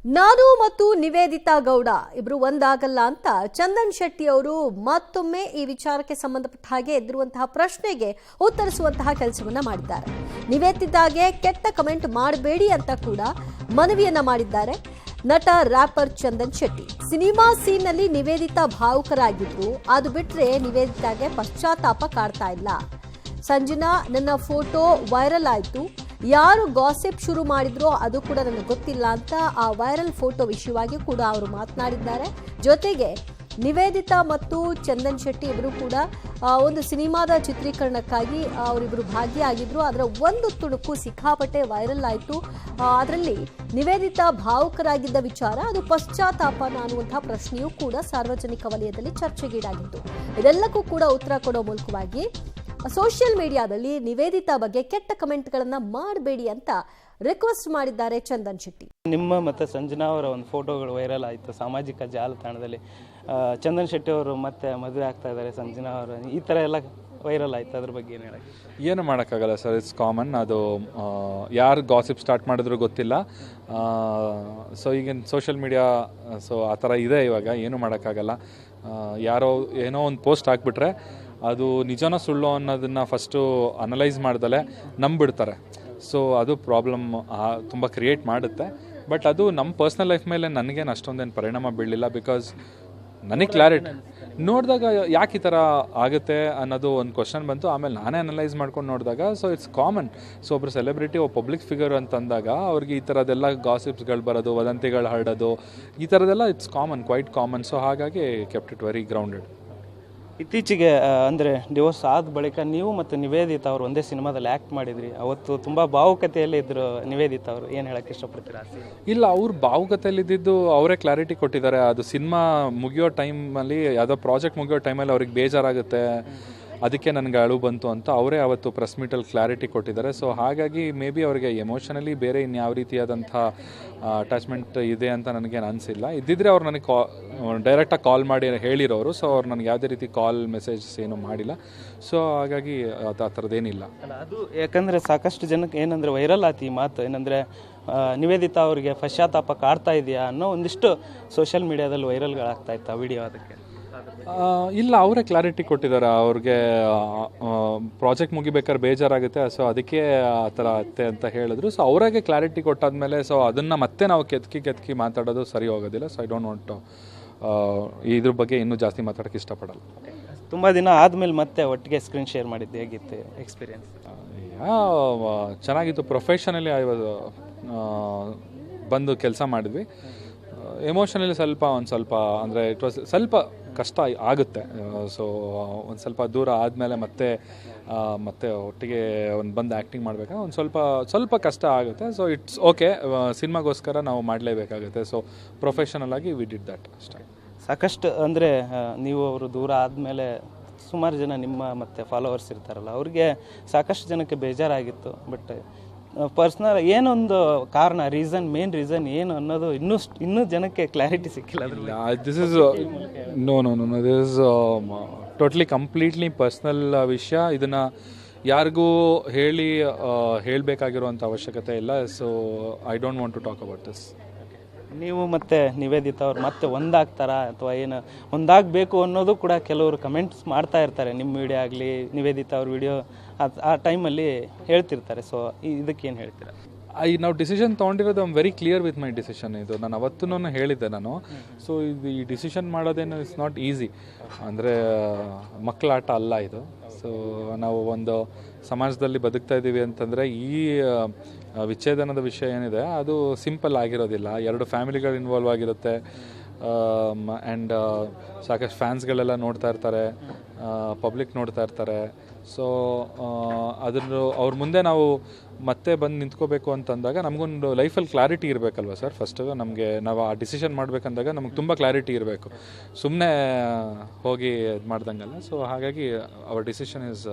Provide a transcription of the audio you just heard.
ನಾನು ಮತ್ತು ನಿವೇದಿತಾ ಗೌಡ ಇಬ್ರು ಒಂದಾಗಲ್ಲ ಅಂತ ಚಂದನ್ ಶೆಟ್ಟಿ ಅವರು ಮತ್ತೊಮ್ಮೆ ಈ ವಿಚಾರಕ್ಕೆ ಸಂಬಂಧಪಟ್ಟ ಹಾಗೆ ಎದ್ದಿರುವಂತಹ ಪ್ರಶ್ನೆಗೆ ಉತ್ತರಿಸುವಂತಹ ಕೆಲಸವನ್ನ ಮಾಡಿದ್ದಾರೆ. ನಿವೇದಿತಾಗೆ ಕೆಟ್ಟ ಕಮೆಂಟ್ ಮಾಡಬೇಡಿ ಅಂತ ಕೂಡ ಮನವಿಯನ್ನ ಮಾಡಿದ್ದಾರೆ ನಟ ರ್ಯಾಪರ್ ಚಂದನ್ ಶೆಟ್ಟಿ. ಸಿನಿಮಾ ಸೀನ್ನಲ್ಲಿ ನಿವೇದಿತಾ ಭಾವುಕರಾಗಿದ್ರು, ಅದು ಬಿಟ್ರೆ ನಿವೇದಿತಾಗೆ ಪಶ್ಚಾತ್ತಾಪ ಕಾಡ್ತಾ ಇಲ್ಲ. ಸಂಜನಾ ನನ್ನ ಫೋಟೋ ವೈರಲ್ ಆಯಿತು, ಯಾರು ಗಾಸಿಪ್ ಶುರು ಮಾಡಿದ್ರೋ ಅದು ಕೂಡ ನನಗೆ ಗೊತ್ತಿಲ್ಲ ಅಂತ ಆ ವೈರಲ್ ಫೋಟೋ ವಿಷಯವಾಗಿ ಕೂಡ ಅವರು ಮಾತನಾಡಿದ್ದಾರೆ. ಜೊತೆಗೆ ನಿವೇದಿತಾ ಮತ್ತು ಚಂದನ್ ಶೆಟ್ಟಿ ಇಬ್ಬರು ಕೂಡ ಒಂದು ಸಿನಿಮಾದ ಚಿತ್ರೀಕರಣಕ್ಕಾಗಿ ಅವರಿಬ್ಬರು ಭಾಗಿಯಾಗಿದ್ರು. ಅದರ ಒಂದು ತುಣುಕು ಸಿಕ್ಕಾಪಟ್ಟೆ ವೈರಲ್ ಆಯಿತು. ಅದರಲ್ಲಿ ನಿವೇದಿತಾ ಭಾವುಕರಾಗಿದ್ದ ವಿಚಾರ ಅದು ಪಶ್ಚಾತ್ತಾಪನ ಅನ್ನುವಂತಹ ಪ್ರಶ್ನೆಯೂ ಕೂಡ ಸಾರ್ವಜನಿಕ ವಲಯದಲ್ಲಿ ಚರ್ಚೆಗೀಡಾಗಿತ್ತು. ಇದೆಲ್ಲಕ್ಕೂ ಕೂಡ ಉತ್ತರ ಕೊಡೋ ಮೂಲಕವಾಗಿ ಸೋಷಿಯಲ್ ಮೀಡಿಯಾದಲ್ಲಿ ನಿವೇದಿತಾ ಬಗ್ಗೆ ಕೆಟ್ಟ ಕಮೆಂಟ್ಗಳನ್ನ ಮಾಡಬೇಡಿ ಅಂತ ರಿಕ್ವೆಸ್ಟ್ ಮಾಡಿದ್ದಾರೆ ಚಂದನ್ ಶೆಟ್ಟಿ. ನಿಮ್ಮ ಮತ್ತು ಸಂಜನಾ ಅವರ ಒಂದು ಫೋಟೋಗಳು ವೈರಲ್ ಆಯಿತು ಸಾಮಾಜಿಕ ಜಾಲತಾಣದಲ್ಲಿ. ಚಂದನ್ ಶೆಟ್ಟಿ ಅವರು ಮತ್ತೆ ಮದುವೆ ಆಗ್ತಾ ಇದ್ದಾರೆ ಸಂಜನಾ ಅವರು, ಈ ಥರ ಎಲ್ಲ ವೈರಲ್ ಆಯಿತು. ಅದ್ರ ಬಗ್ಗೆ ಏನು ಹೇಳಕ್ಕೆ? ಏನು ಮಾಡೋಕ್ಕಾಗಲ್ಲ ಸರ್, ಇಟ್ಸ್ ಕಾಮನ್. ಅದು ಯಾರು ಗಾಸಿಪ್ ಸ್ಟಾರ್ಟ್ ಮಾಡಿದ್ರು ಗೊತ್ತಿಲ್ಲ. ಸೊ ಈಗಿನ ಸೋಷಿಯಲ್ ಮೀಡಿಯಾ ಸೊ ಆ ಥರ ಇದೆ ಇವಾಗ, ಏನು ಮಾಡೋಕ್ಕಾಗಲ್ಲ. ಯಾರೋ ಏನೋ ಒಂದು ಪೋಸ್ಟ್ ಹಾಕ್ಬಿಟ್ರೆ ಅದು ನಿಜನೋ ಸುಳ್ಳು ಅನ್ನೋದನ್ನು ಫಸ್ಟು ಅನಲೈಸ್ ಮಾಡ್ದಲೆ ನಂಬಿಡ್ತಾರೆ. ಸೊ ಅದು ಪ್ರಾಬ್ಲಮ್ ತುಂಬ ಕ್ರಿಯೇಟ್ ಮಾಡುತ್ತೆ. ಬಟ್ ಅದು ನಮ್ಮ ಪರ್ಸ್ನಲ್ ಲೈಫ್ ಮೇಲೆ ನನಗೇನು ಅಷ್ಟೊಂದೇನು ಪರಿಣಾಮ ಬೀಳಲಿಲ್ಲ. ಬಿಕಾಸ್ ನನಗೆ ಕ್ಲಾರಿಟಿ ನೋಡಿದಾಗ ಯಾಕೆ ಈ ಥರ ಆಗುತ್ತೆ ಅನ್ನೋದು ಒಂದು ಕ್ವಶನ್ ಬಂತು. ಆಮೇಲೆ ನಾನೇ ಅನಲೈಸ್ ಮಾಡ್ಕೊಂಡು ನೋಡಿದಾಗ ಸೊ ಇಟ್ಸ್ ಕಾಮನ್. ಸೊ ಒಬ್ಬರು ಸೆಲೆಬ್ರಿಟಿ ಪಬ್ಲಿಕ್ ಫಿಗರ್ ಅಂತಂದಾಗ ಅವ್ರಿಗೆ ಈ ಥರದ್ದೆಲ್ಲ ಗಾಸಿಪ್ಸ್ಗಳು ಬರೋದು, ವದಂತಿಗಳು ಹರಡೋದು, ಈ ಥರದ್ದೆಲ್ಲ it's common, quite common. So ಹಾಗಾಗಿ ಕೆಪ್ಟ್ ಇಟ್ ವೆರಿ ಗ್ರೌಂಡೆಡ್. ಇತ್ತೀಚೆಗೆ ಅಂದರೆ ಡಿವೋರ್ಸ್ ಆದ ಬಳಿಕ ನೀವು ಮತ್ತು ನಿವೇದಿತಾ ಅವರು ಒಂದೇ ಸಿನಿಮಾದಲ್ಲಿ ಆ್ಯಕ್ಟ್ ಮಾಡಿದ್ರಿ. ಅವತ್ತು ತುಂಬ ಭಾವುಕತೆಯಲ್ಲಿ ಇದ್ದರು ನಿವೇದಿತಾ ಅವರು, ಏನು ಹೇಳಕ್ಕೆ ಇಷ್ಟಪಡ್ತೀರಾ? ಇಲ್ಲ, ಅವ್ರು ಭಾವುಕತೆಯಲ್ಲಿ ಇದ್ದಿದ್ದು ಅವರೇ ಕ್ಲಾರಿಟಿ ಕೊಟ್ಟಿದ್ದಾರೆ. ಅದು ಸಿನಿಮಾ ಮುಗಿಯೋ ಟೈಮಲ್ಲಿ, ಯಾವುದೋ ಪ್ರಾಜೆಕ್ಟ್ ಮುಗಿಯೋ ಟೈಮಲ್ಲಿ ಅವ್ರಿಗೆ ಬೇಜಾರಾಗುತ್ತೆ, ಅದಕ್ಕೆ ನನಗೆ ಅಳು ಬಂತು ಅಂತ ಅವರೇ ಅವತ್ತು ಪ್ರೆಸ್ ಮೀಟಲ್ಲಿ ಕ್ಲಾರಿಟಿ ಕೊಟ್ಟಿದ್ದಾರೆ. ಸೊ ಹಾಗಾಗಿ ಮೇ ಬಿ ಅವರಿಗೆ ಎಮೋಷನಲಿ ಬೇರೆ ಇನ್ಯಾವ ರೀತಿಯಾದಂಥ ಅಟ್ಯಾಚ್ಮೆಂಟ್ ಇದೆ ಅಂತ ನನಗೇನು ಅನಿಸಿಲ್ಲ. ಇದ್ದಿದ್ರೆ ಅವ್ರು ನನಗೆ ಡೈರೆಕ್ಟಾಗಿ ಕಾಲ್ ಮಾಡಿ ಹೇಳಿರೋರು. ಸೊ ಅವ್ರು ನನಗೆ ಯಾವುದೇ ರೀತಿ ಕಾಲ್ ಮೆಸೇಜಸ್ ಏನೂ ಮಾಡಿಲ್ಲ. ಸೊ ಹಾಗಾಗಿ ಆ ಥರದ್ದೇನಿಲ್ಲ. ಅದು ಯಾಕಂದರೆ ಸಾಕಷ್ಟು ಜನಕ್ಕೆ ಏನಂದರೆ ವೈರಲ್ ಆಯ್ತು ಈ ಮಾತು, ಏನಂದರೆ ನಿವೇದಿತಾ ಅವರಿಗೆ ಪಶ್ಚಾತ್ತಾಪ ಕಾಡ್ತಾ ಇದೆಯಾ ಅನ್ನೋ ಒಂದಿಷ್ಟು ಸೋಷಿಯಲ್ ಮೀಡಿಯಾದಲ್ಲಿ ವೈರಲ್ಗಳಾಗ್ತಾ ಇತ್ತು ಆ ವಿಡಿಯೋ. ಅದಕ್ಕೆ ಇಲ್ಲ, ಅವರೇ ಕ್ಲಾರಿಟಿ ಕೊಟ್ಟಿದ್ದಾರೆ. ಅವ್ರಿಗೆ ಪ್ರಾಜೆಕ್ಟ್ ಮುಗಿಬೇಕಾದ್ರೆ ಬೇಜಾರಾಗುತ್ತೆ, ಸೊ ಅದಕ್ಕೆ ಆ ಥರ ಆಗುತ್ತೆ ಅಂತ ಹೇಳಿದ್ರು. ಸೊ ಅವರಾಗೆ ಕ್ಲಾರಿಟಿ ಕೊಟ್ಟಾದ್ಮೇಲೆ ಸೊ ಅದನ್ನು ಮತ್ತೆ ನಾವು ಕೆತ್ಕಿ ಮಾತಾಡೋದು ಸರಿ ಹೋಗೋದಿಲ್ಲ. ಸೊ ಐ ಡೋಂಟ್ ವಾಂಟ್ ಇದ್ರ ಬಗ್ಗೆ ಇನ್ನೂ ಜಾಸ್ತಿ ಮಾತಾಡೋಕ್ಕೆ ಇಷ್ಟಪಡಲ್ಲ. ತುಂಬ ದಿನ ಆದಮೇಲೆ ಮತ್ತೆ ಒಟ್ಟಿಗೆ ಸ್ಕ್ರೀನ್ ಶೇರ್ ಮಾಡಿದ್ದು ಹೇಗಿತ್ತು ಎಕ್ಸ್ಪೀರಿಯನ್ಸ್? ಚೆನ್ನಾಗಿತ್ತು. ಪ್ರೊಫೆಷನಲಿ ಬಂದು ಕೆಲಸ ಮಾಡಿದ್ವಿ. ಎಮೋಷನಲಿ ಒಂದು ಸ್ವಲ್ಪ ಅಂದರೆ ಇಟ್ ವಾಸ್ ಸ್ವಲ್ಪ ಕಷ್ಟ ಆಗುತ್ತೆ. ಸೊ ಒಂದು ಸ್ವಲ್ಪ ದೂರ ಆದಮೇಲೆ ಮತ್ತೆ ಒಟ್ಟಿಗೆ ಬಂದು ಆ್ಯಕ್ಟಿಂಗ್ ಮಾಡಬೇಕಾದ್ರೆ ಒಂದು ಸ್ವಲ್ಪ ಕಷ್ಟ ಆಗುತ್ತೆ. ಸೊ ಇಟ್ಸ್ ಓಕೆ, ಸಿನಿಮಾಗೋಸ್ಕರ ನಾವು ಮಾಡಲೇಬೇಕಾಗುತ್ತೆ. ಸೊ ಪ್ರೊಫೆಷನಲ್ ಆಗಿ ವಿ ಡಿಡ್ ದಟ್ ಅಷ್ಟೇ. ಸಾಕಷ್ಟು ಅಂದರೆ ನೀವು ಅವರು ದೂರ ಆದಮೇಲೆ ಸುಮಾರು ಜನ ನಿಮ್ಮ ಮತ್ತು ಫಾಲೋವರ್ಸ್ ಇರ್ತಾರಲ್ಲ, ಅವ್ರಿಗೆ ಸಾಕಷ್ಟು ಜನಕ್ಕೆ ಬೇಜಾರಾಗಿತ್ತು. ಬಟ್ ಪರ್ಸ್ನಲ್ ಏನೊಂದು ಕಾರಣ, ಮೇನ್ ರೀಸನ್ ಏನು ಅನ್ನೋದು ಇನ್ನೂ ಜನಕ್ಕೆ ಕ್ಲಾರಿಟಿ ಸಿಕ್ಕಿಲ್ಲ. This is this is totally completely personal ವಿಷಯ. ಇದನ್ನು ಯಾರಿಗೂ ಹೇಳಬೇಕಾಗಿರುವಂಥ ಅವಶ್ಯಕತೆ ಇಲ್ಲ. So I don't want to talk about this. ನೀವು ಮತ್ತು ನಿವೇದಿತಾ ಅವ್ರು ಮತ್ತೆ ಒಂದಾಗ್ತಾರಾ ಅಥವಾ ಏನು ಒಂದಾಗಬೇಕು ಅನ್ನೋದು ಕೂಡ ಕೆಲವರು ಕಮೆಂಟ್ಸ್ ಮಾಡ್ತಾ ಇರ್ತಾರೆ. ನಿಮ್ಮ ವಿಡಿಯೋ ಆಗಲಿ, ನಿವೇದಿತಾ ಅವ್ರ ವಿಡಿಯೋ ಆ ಟೈಮಲ್ಲಿ ಹೇಳ್ತಿರ್ತಾರೆ. ಸೊ ಇದಕ್ಕೇನು ಹೇಳ್ತೀರಾ? ನಾವು ಡಿಸಿಷನ್ ತೊಗೊಂಡಿರೋದು very clear with my decision. ಇದು ನಾನು ಅವತ್ತೂ ಹೇಳಿದ್ದೆ ನಾನು. ಸೊ ಈ ಡಿಸಿಷನ್ ಮಾಡೋದೇನು ಇಟ್ಸ್ ನಾಟ್ ಈಸಿ. ಅಂದರೆ ಮಕ್ಕಳ ಆಟ ಅಲ್ಲ ಇದು. ಸೊ ನಾವು ಒಂದು ಸಮಾಜದಲ್ಲಿ ಬದುಕ್ತಾ ಇದ್ದೀವಿ ಅಂತಂದರೆ ಈ ವಿಚ್ಛೇದನದ ವಿಷಯ ಏನಿದೆ ಅದು ಸಿಂಪಲ್ ಆಗಿರೋದಿಲ್ಲ. 2 ಫ್ಯಾಮಿಲಿಗಳು ಇನ್ವಾಲ್ವ್ ಆಗಿರುತ್ತೆ. ಆ್ಯಂಡ್ ಸಾಕಷ್ಟು ಫ್ಯಾನ್ಸ್ಗಳೆಲ್ಲ ನೋಡ್ತಾ ಇರ್ತಾರೆ, ಪಬ್ಲಿಕ್ ನೋಡ್ತಾ ಇರ್ತಾರೆ. ಸೊ ಅವ್ರ ಮುಂದೆ ನಾವು ಮತ್ತೆ ಬಂದು ನಿಂತ್ಕೋಬೇಕು ಅಂತಂದಾಗ ನಮಗೊಂದು ಲೈಫಲ್ಲಿ ಕ್ಲಾರಿಟಿ ಇರಬೇಕಲ್ವ ಸರ್. ಫಸ್ಟು ನಾವು ಆ ಡಿಸಿಷನ್ ಮಾಡಬೇಕಂದಾಗ ನಮಗೆ ತುಂಬ ಕ್ಲಾರಿಟಿ ಇರಬೇಕು, ಸುಮ್ಮನೆ ಹೋಗಿ ಇದು ಮಾಡ್ದಂಗಲ್ಲ. ಸೊ ಹಾಗಾಗಿ ಅವರ್ ಡಿಸಿಷನ್ ಇಸ್